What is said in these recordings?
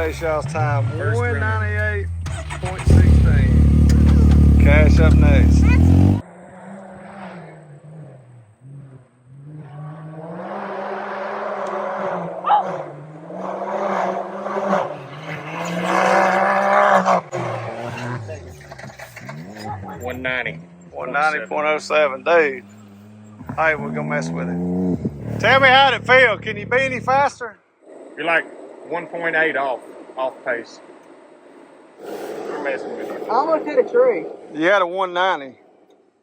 Jay Shaw's time. First 198.16. Cash up next. $190.07, dude. Hey, we're gonna mess with it. Tell me how'd it feel. Can you be any faster? You're like 1.8 off pace. We're messing with you. I almost hit a tree. You had a 190.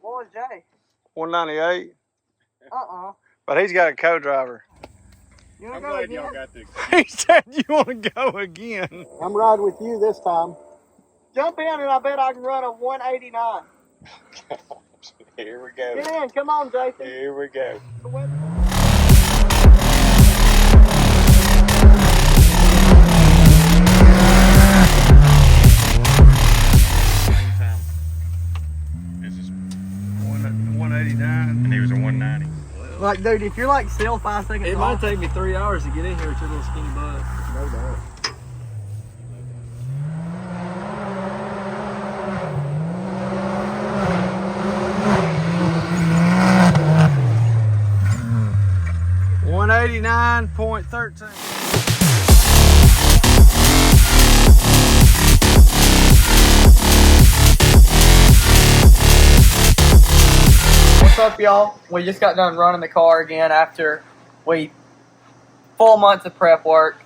What was Jay? 198. But he's got a co-driver. You wanna I'm go glad again? y'all got this. He said you want to go again. I'm riding with you this time. Jump in and I bet I can run a 189. Here we go. Get in, come on, Jason. Here we go. Same time. This is 189. and he was a 190. Like, dude, if you're like still 5 seconds It off, might take me 3 hours to get in here with your little skinny butt. no doubt. $189.13. What's up, y'all? We just got done running the car again after full months of prep work,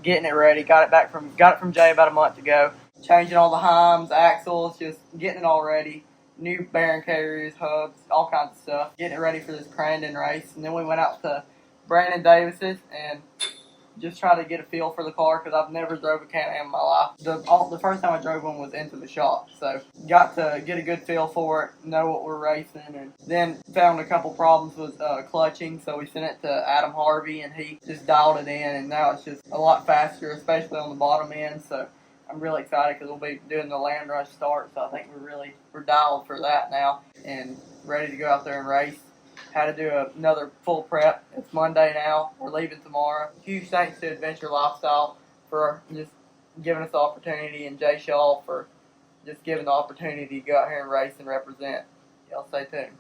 getting it ready. Got it from Jay about a month ago. Changing all the heims, axles, just getting it all ready. New bearing carriers, hubs, all kinds of stuff. Getting it ready for this Crandon race. And then we went out to Brandon Davis's and just try to get a feel for the car because I've never drove a CanAm in my life. The first time I drove one was into the shop, so got to get a good feel for it, know what we're racing, and then found a couple problems with clutching, so we sent it to Adam Harvey and he just dialed it in, and now it's just a lot faster, especially on the bottom end. So I'm really excited because we'll be doing the land rush start, so I think we're dialed for that now and ready to go out there and race. Had to do another full prep. It's Monday now. We're leaving tomorrow. Huge thanks to Adventure Lifestyle for just giving us the opportunity, and Jay Shaw for just giving the opportunity to go out here and race and represent. Y'all stay tuned.